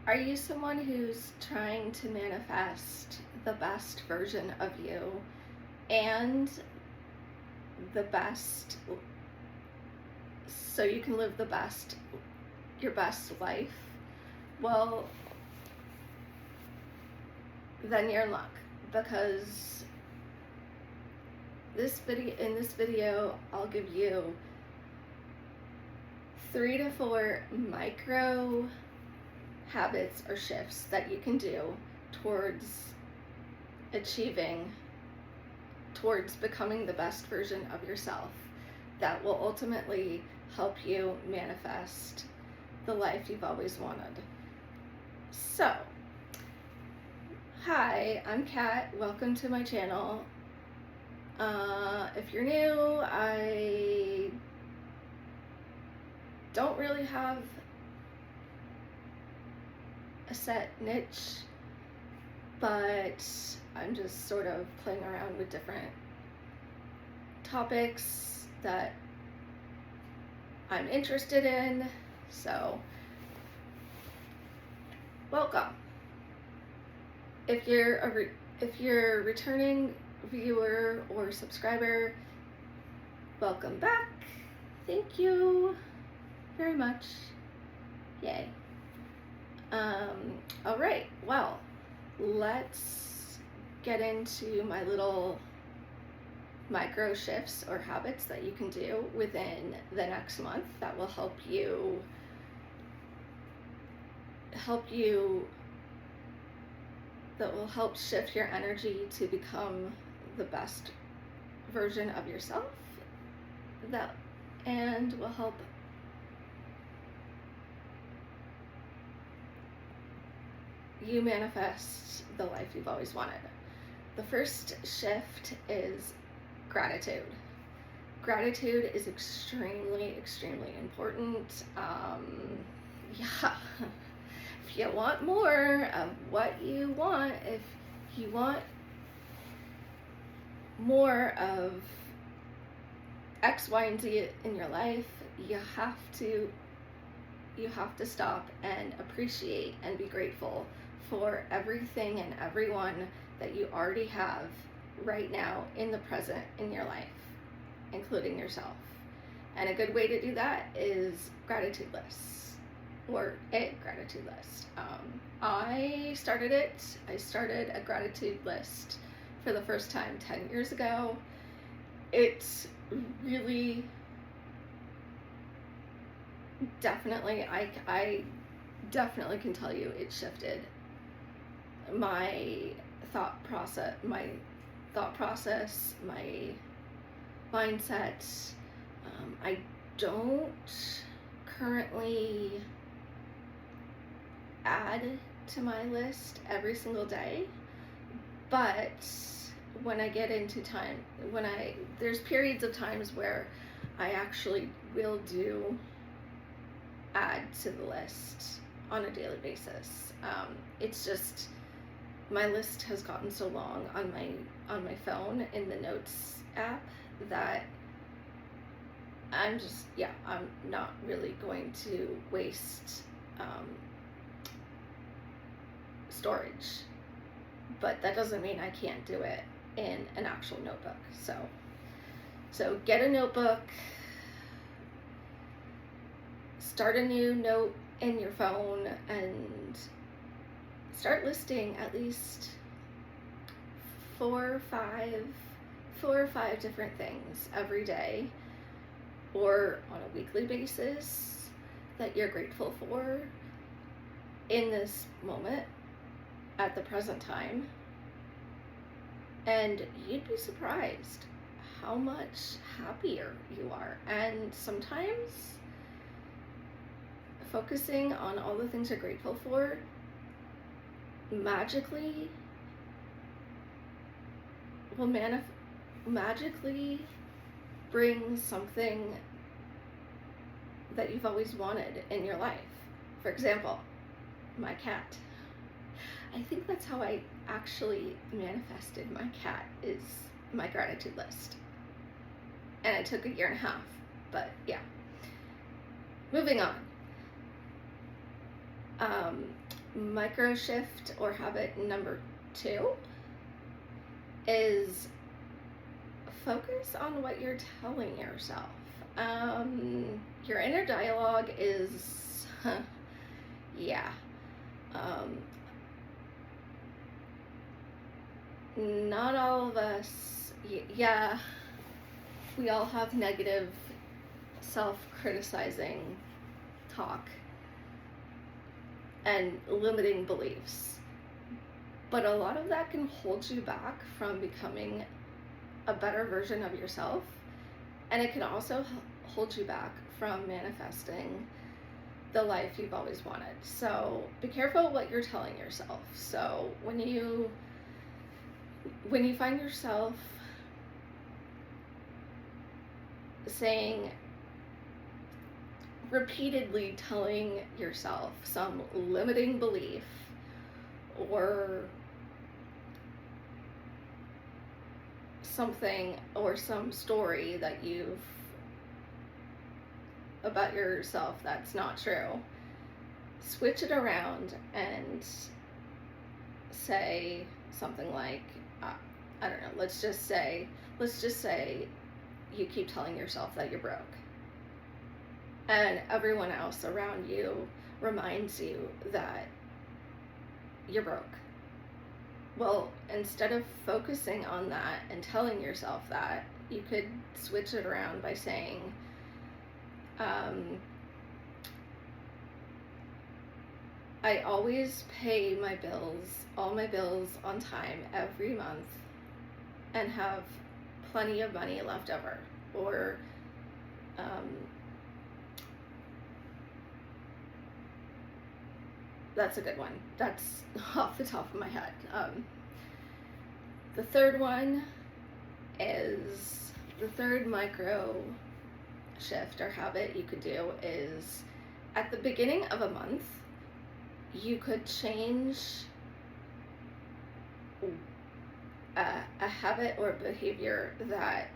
Are you someone who's trying to manifest the best version of you and the best so you can live your best life? Well, then you're in luck, because in this video I'll give you 3 to 4 micro habits or shifts that you can do towards becoming the best version of yourself that will ultimately help you manifest the life you've always wanted. So, hi, I'm Kat. Welcome to my channel. If you're new, I don't really have a set niche, but I'm just sort of playing around with different topics that I'm interested in. So, welcome. If you're a returning viewer or subscriber, welcome back. Thank you very much. Yay. All right, well, let's get into my little micro shifts or habits that you can do within the next month that will help shift your energy to become the best version of yourself, and will help you manifest the life you've always wanted. The first shift is gratitude. Gratitude is extremely, extremely important. If you want more of what you want, if you want more of X, Y, and Z in your life, you have to stop and appreciate and be grateful for everything and everyone that you already have right now in the present in your life, including yourself. And a good way to do that is gratitude lists, or a gratitude list. I started a gratitude list for the first time 10 years ago. It's really definitely, I definitely can tell you it shifted my thought process, my mindset. I don't currently add to my list every single day, but when I get into there's periods of times where I actually will add to the list on a daily basis. It's just, my list has gotten so long on my phone in the notes app that I'm not really going to waste storage. But that doesn't mean I can't do it in an actual notebook. So get a notebook, start a new note in your phone, and start listing at least 4 or 5 different things every day or on a weekly basis that you're grateful for in this moment at the present time. And you'd be surprised how much happier you are. And sometimes focusing on all the things you're grateful for magically bring something that you've always wanted in your life. For example, my cat. I think that's how I actually manifested my cat, is my gratitude list. And it took 1.5 years, but yeah. Moving on. micro shift or habit number 2 is focus on what you're telling yourself. Your inner dialogue is, yeah. Not all of us, yeah, we all have negative self-criticizing talk and limiting beliefs. But a lot of that can hold you back from becoming a better version of yourself. And it can also hold you back from manifesting the life you've always wanted. So be careful what you're telling yourself. So when you find yourself saying, repeatedly telling yourself some limiting belief or something, or some story that you've about yourself that's not true, switch it around and say something like, I don't know, let's just say you keep telling yourself that you're broke, and everyone else around you reminds you that you're broke. Well, instead of focusing on that and telling yourself that, you could switch it around by saying, I always pay my bills, all my bills on time every month, and have plenty of money left over. Or that's a good one. That's off the top of my head. The third one is, the third micro shift or habit you could do is, at the beginning of a month, you could change a habit or behavior that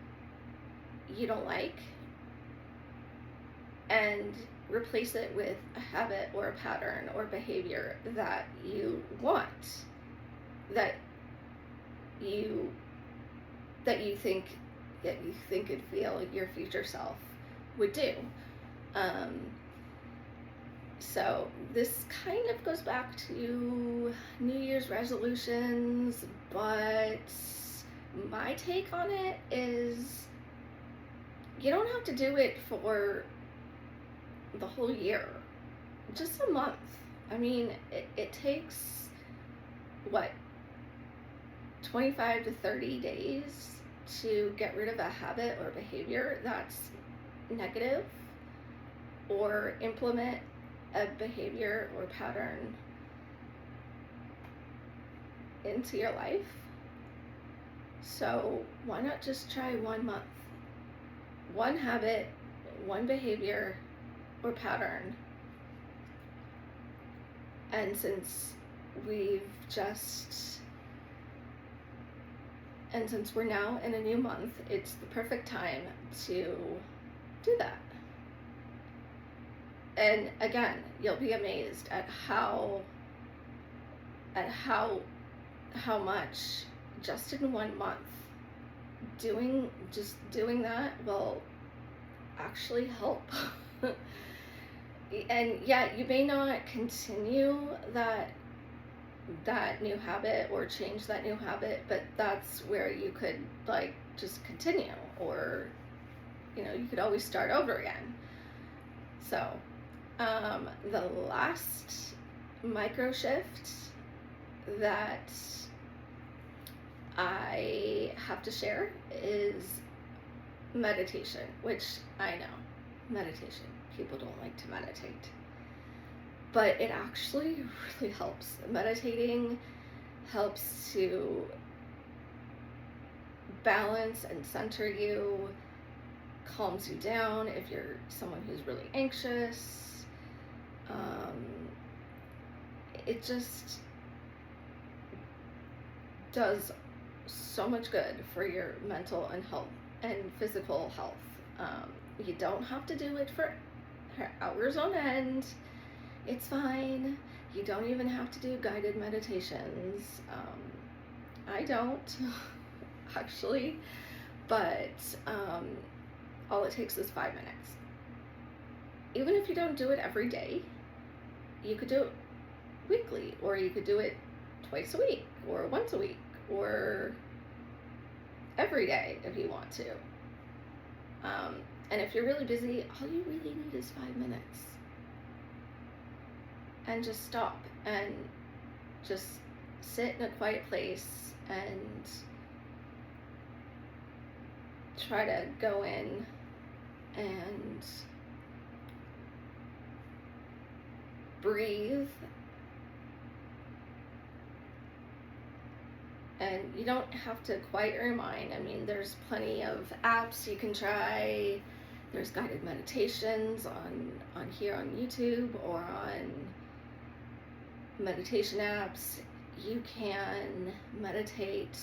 you don't like and replace it with a habit or a pattern or behavior that you want, that you think and feel your future self would do. So this kind of goes back to New Year's resolutions, but my take on it is, you don't have to do it for the whole year, just a month. I mean, it takes, what, 25 to 30 days to get rid of a habit or behavior that's negative, or implement a behavior or pattern into your life. So why not just try 1 month? One habit, one behavior or pattern. And since we're now in a new month, it's the perfect time to do that. And again, you'll be amazed at how much just in 1 month doing that will actually help. And yeah, you may not continue that new habit or change that new habit, but that's where you could just continue, or you could always start over again. So the last micro shift that I have to share is meditation, which I know, meditation, people don't like to meditate, but it actually really helps. Meditating helps to balance and center you, calms you down if you're someone who's really anxious. It just does so much good for your mental and physical health. You don't have to do it for hours on end. It's fine. You don't even have to do guided meditations. I don't, actually, but all it takes is 5 minutes. Even if you don't do it every day, you could do it weekly, or you could do it twice a week, or once a week, or every day if you want to. And if you're really busy, all you really need is 5 minutes. And just stop and just sit in a quiet place and try to go in and breathe. And you don't have to quiet your mind. I mean, there's plenty of apps you can try. There's guided meditations on here on YouTube or on meditation apps. You can meditate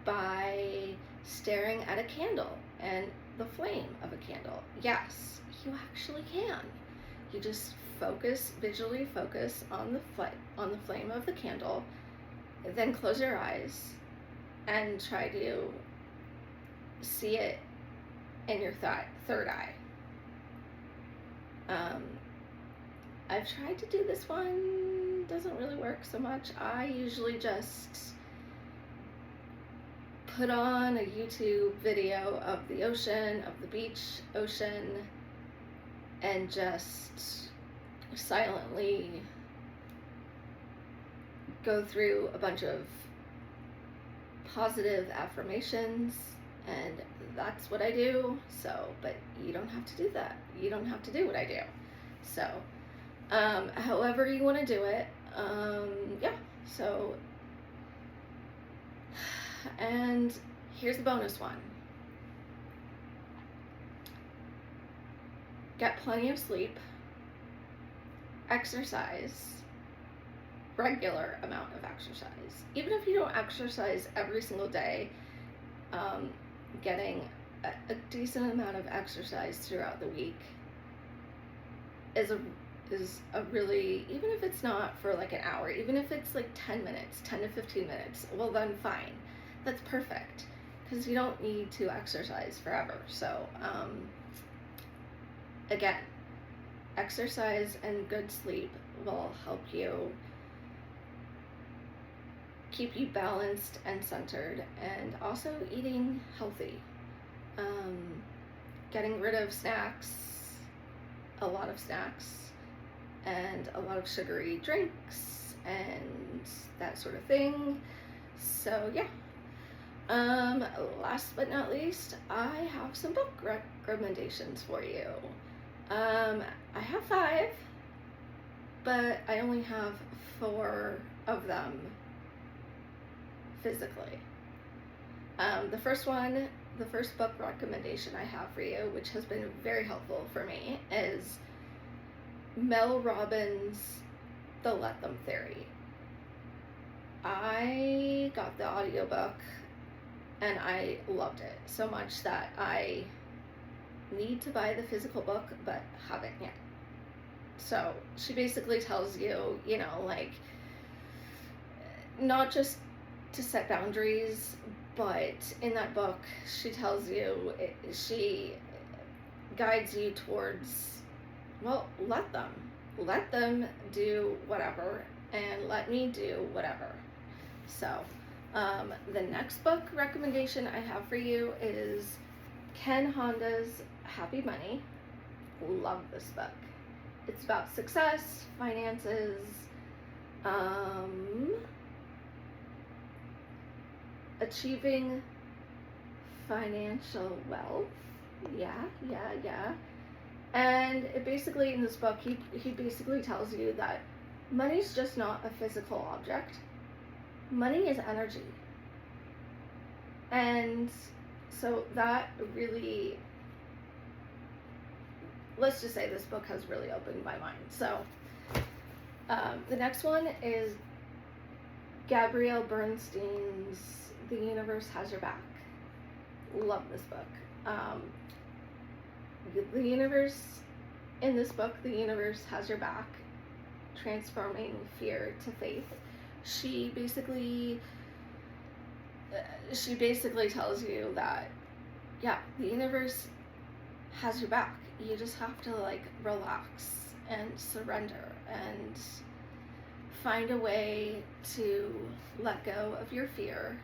by staring at a candle and the flame of a candle. Yes, you actually can. You just visually focus on the flame of the candle, then close your eyes and try to see it in your third eye. I've tried to do this one, doesn't really work so much. I usually just put on a YouTube video of the ocean, of the beach ocean, and just silently go through a bunch of positive affirmations, and that's what I do. So, but you don't have to do that. You don't have to do what I do. So, however you want to do it, yeah. So, and here's the bonus one. Get plenty of sleep, exercise, regular amount of exercise. Even if you don't exercise every single day, getting a decent amount of exercise throughout the week is a really, even if it's not for like an hour, even if it's like 10 minutes, 10 to 15 minutes, well then fine. That's perfect, because you don't need to exercise forever. So, again, exercise and good sleep will help you keep you balanced and centered, and also eating healthy. Getting rid of snacks, a lot of snacks, and a lot of sugary drinks, and that sort of thing. So, yeah. Last but not least, I have some book recommendations for you. I have 5, but I only have 4 of them physically. The first book recommendation I have for you, which has been very helpful for me, is Mel Robbins' The Let Them Theory. I got the audiobook and I loved it so much that I need to buy the physical book, but haven't yet. So she basically tells you, like, not just to set boundaries, but in that book she tells you, she guides you towards, well, let them do whatever, and let me do whatever. So the next book recommendation I have for you is Ken Honda's Happy Money. Love this book. It's about success, finances, achieving financial wealth. Yeah. And it basically, in this book, he basically tells you that money's just not a physical object. Money is energy. And so that really, let's just say this book has really opened my mind. So the next one is Gabrielle Bernstein's The Universe Has Your Back. Love this book. The universe in this book, The Universe Has Your Back, Transforming Fear to Faith, she basically tells you that, yeah, the universe has your back. You just have to like relax and surrender and find a way to let go of your fear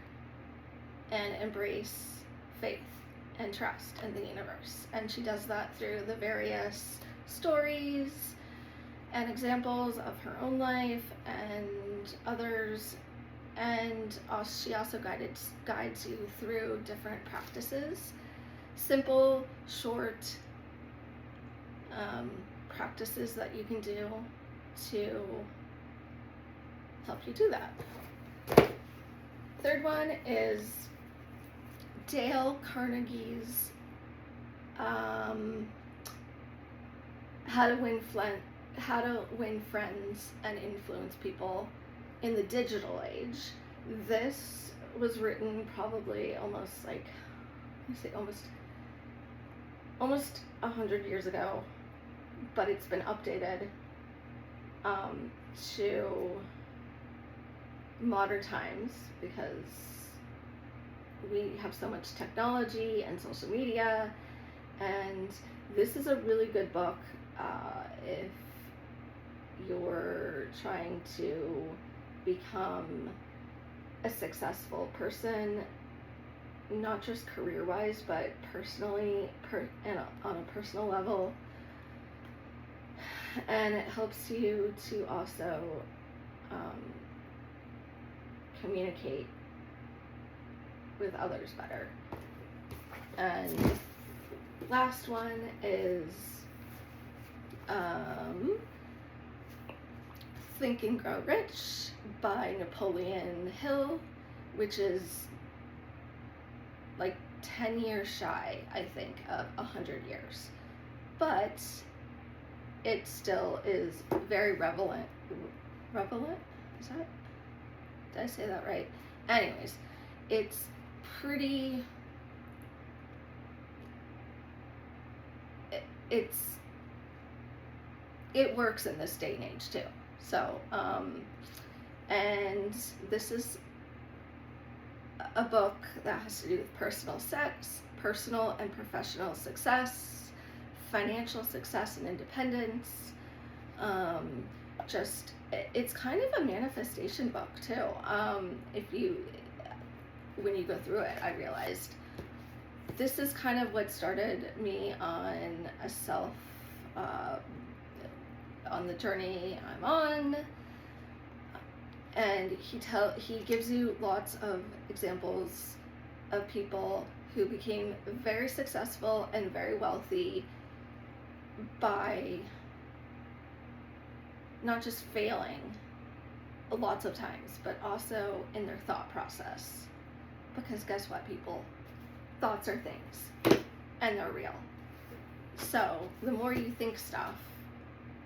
and embrace faith and trust in the universe. And she does that through the various stories and examples of her own life and others. And she also guides you through different practices, simple, short practices that you can do to help you do that. Third one is Dale Carnegie's How to Win Friends and Influence People in the Digital Age. This was written probably almost 100 years ago, but it's been updated to modern times because we have so much technology and social media, and this is a really good book if you're trying to become a successful person, not just career-wise, but personally, and on a personal level. And it helps you to also communicate with others better. And last one is Think and Grow Rich by Napoleon Hill, which is like 10 years shy, I think, of 100 years. But it still is very relevant. Relevant? Is that? Did I say that right? Anyways, it's pretty. It works in this day and age too. So, and this is a book that has to do with personal and professional success, financial success and independence. It's kind of a manifestation book too. When you go through it, I realized this is kind of what started me on on the journey I'm on. And he gives you lots of examples of people who became very successful and very wealthy by not just failing lots of times, but also in their thought process. Because guess what, people? Thoughts are things, and they're real. So the more you think stuff,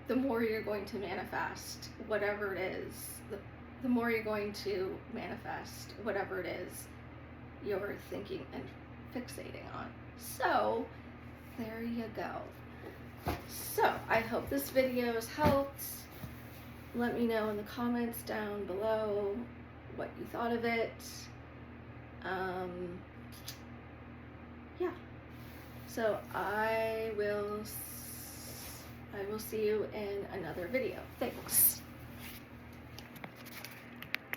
the more you're going to manifest whatever it is. The more you're going to manifest whatever it is you're thinking and fixating on. So there you go. So I hope this video has helped. Let me know in the comments down below what you thought of it. Yeah. So I will see you in another video. Thanks.